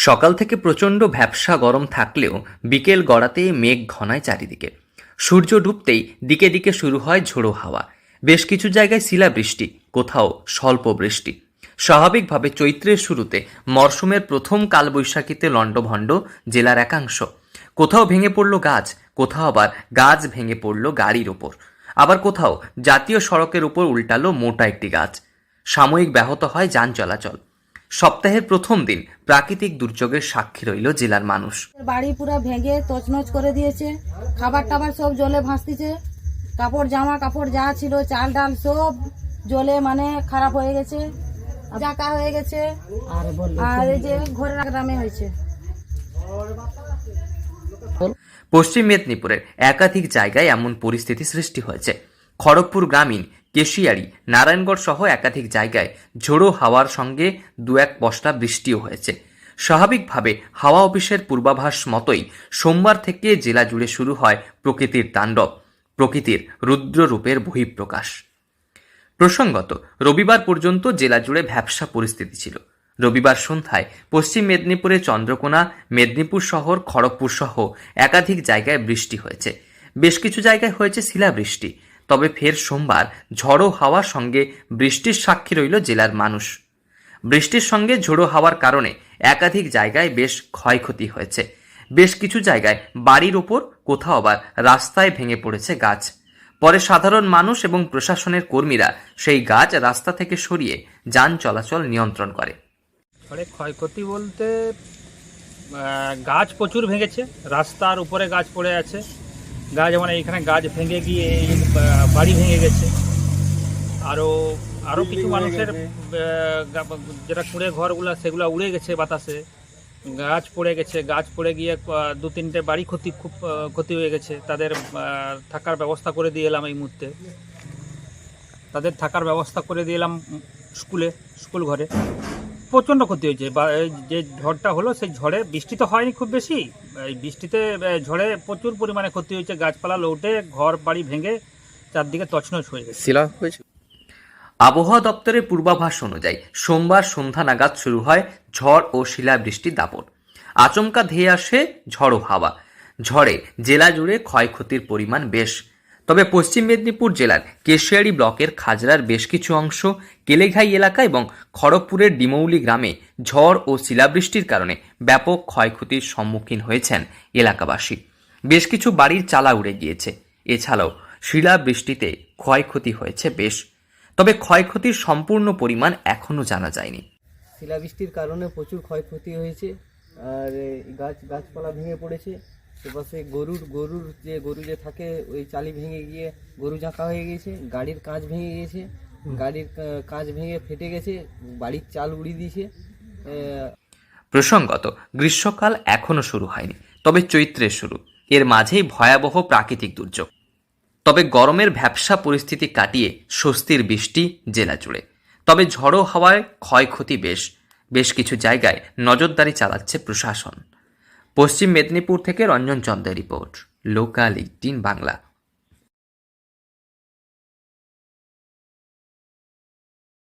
সকাল থেকে প্রচণ্ড ভ্যাপসা গরম থাকলেও বিকেল গড়াতেই মেঘ ঘনায় চারিদিকে। সূর্য ডুবতেই দিকে দিকে শুরু হয় ঝোড়ো হাওয়া। বেশ কিছু জায়গায় শিলাবৃষ্টি, কোথাও স্বল্প বৃষ্টি। স্বাভাবিকভাবে চৈত্রের শুরুতে মরশুমের প্রথম কালবৈশাখীতে লণ্ডভণ্ড জেলার একাংশ। কোথাও ভেঙে পড়ল গাছ, কোথাও আবার গাছ ভেঙে পড়ল গাড়ির ওপর, আবার কোথাও জাতীয় সড়কের উপর উল্টালো মোটা একটি গাছ। সাময়িক ব্যাহত হয় যান চলাচল। সপ্তাহের প্রথম দিন প্রাকৃতিক দুর্যোগের সাক্ষী রইল জেলার মানুষ। বাড়ি পুরো ভেঙে তছনছ করে দিয়েছে, খাবার টাবার সব জলে ভাসতিছে, কাপড় জামা কাপড় যা ছিল চাল ডাল সব জলে খারাপ হয়ে গেছে, জাকা হয়ে গেছে। আর এই যে ঘরের গ্রামে হয়েছে। পশ্চিম মেদিনীপুরের একাধিক জায়গায় এমন পরিস্থিতি সৃষ্টি হয়েছে। খড়গপুর গ্রামীণ, কেশিয়ারি, নারায়ণগড় সহ একাধিক জায়গায় ঝোড়ো হাওয়ার সঙ্গে দু এক পশলা বৃষ্টিও হয়েছে। স্বাভাবিকভাবে হাওয়া অফিসের পূর্বাভাস মতোই সোমবার থেকে জেলা জুড়ে শুরু হয় প্রকৃতির তাণ্ডব, প্রকৃতির রুদ্র রূপের বহিঃপ্রকাশ। প্রসঙ্গত, রবিবার পর্যন্ত জেলা জুড়ে ভ্যাপসা পরিস্থিতি ছিল। রবিবার সন্ধ্যায় পশ্চিম মেদিনীপুরে চন্দ্রকোনা, মেদিনীপুর শহর, খড়গপুর সহ একাধিক জায়গায় বৃষ্টি হয়েছে। বেশ কিছু জায়গায় হয়েছে শিলাবৃষ্টি। তবে ফের সোমবার ঝড়ো হাওয়ার সঙ্গে বৃষ্টির সাক্ষী রইল জেলার মানুষ। বৃষ্টির সঙ্গে ঝোড়ো হাওয়ার কারণে একাধিক জায়গায় বেশ ক্ষয়ক্ষতি হয়েছে। বেশ কিছু জায়গায় বাড়ির ওপর, কোথাও আবার রাস্তায় ভেঙে পড়েছে গাছ। পরে সাধারণ মানুষ এবং প্রশাসনের কর্মীরা সেই গাছ রাস্তা থেকে সরিয়ে যান চলাচল নিয়ন্ত্রণ করে। ক্ষয়ক্ষতি বলতে গাছ প্রচুর ভেঙেছে, রাস্তার উপরে গাছ পড়ে আছে, গাছ এইখানে গাছ ভেঙে গিয়ে বাড়ি ভেঙে গেছে। আরও কিছু মানুষের যেটা কুঁড়ে ঘরগুলো সেগুলো উড়ে গেছে বাতাসে, গাছ পড়ে গেছে, গাছ পড়ে গিয়ে দু তিনটে বাড়ি খুব ক্ষতি হয়ে গেছে। তাদের থাকার ব্যবস্থা করে দিয়ে এলাম এই মুহূর্তে, তাদের থাকার ব্যবস্থা করে দিয়ে এলাম স্কুল ঘরে। প্রচণ্ড ক্ষতি হয়েছে। যে ঝড়টা হলো সেই ঝড়ে, বৃষ্টি তো হয়নি খুব বেশি, এই বৃষ্টিতে ঝড়ে প্রচুর পরিমাণে ক্ষতি হয়েছে। গাছপালা লৌটে ঘর বাড়ি ভেঙে চারদিকে তছনছ হয়ে গেছে। আবহাওয়া দপ্তরের পূর্বাভাস অনুযায়ী সোমবার সন্ধ্যা নাগাদ শুরু হয় ঝড় ও শিলাবৃষ্টির দাপট। আচমকা ধেয়ে আসে ঝড়ো হাওয়া। ঝড়ে জেলা জুড়ে ক্ষয়ক্ষতির পরিমাণ বেশ। তবে পশ্চিম মেদিনীপুর জেলার কেশিয়ারি ব্লকের খাজরার বেশ কিছু অংশ, কেলেঘাই এলাকা এবং খড়গপুরের ডিমৌলি গ্রামে ঝড় ও শিলাবৃষ্টির কারণে ব্যাপক ক্ষয়ক্ষতির সম্মুখীন হয়েছেন এলাকাবাসী। বেশ কিছু বাড়ির চালা উড়ে গিয়েছে। এছাড়াও শিলাবৃষ্টিতে ক্ষয়ক্ষতি হয়েছে বেশ। তবে ক্ষয়ক্ষতির সম্পূর্ণ পরিমাণ এখনও জানা যায়নি। শিলাবৃষ্টির কারণে প্রচুর ক্ষয়ক্ষতি হয়েছে, আর গাছপালা ভেঙে পড়েছে। সেপাশে গরু যে থাকে ওই চালি ভেঙে গিয়ে গরু জাঁকা হয়ে গেছে, গাড়ির কাঁচ ভেঙে গেছে, গাড়ির কাঁচ ভেঙে ফেটে গেছে, বাড়ির চাল উড়িয়ে দিয়েছে। প্রসঙ্গত, গ্রীষ্মকাল এখনো শুরু হয়নি, তবে চৈত্রের শুরু। এর মাঝেই ভয়াবহ প্রাকৃতিক দুর্যোগ। তবে গরমের ভ্যাপসা পরিস্থিতি কাটিয়ে স্বস্তির বৃষ্টি জেলা জুড়ে। তবে ঝড়ো হাওয়ায় ক্ষয়ক্ষতি বেশ কিছু জায়গায় নজরদারি চালাচ্ছে প্রশাসন। পশ্চিম মেদিনীপুর থেকে রঞ্জন চন্দ্রের রিপোর্ট, লোকাল 18 বাংলা।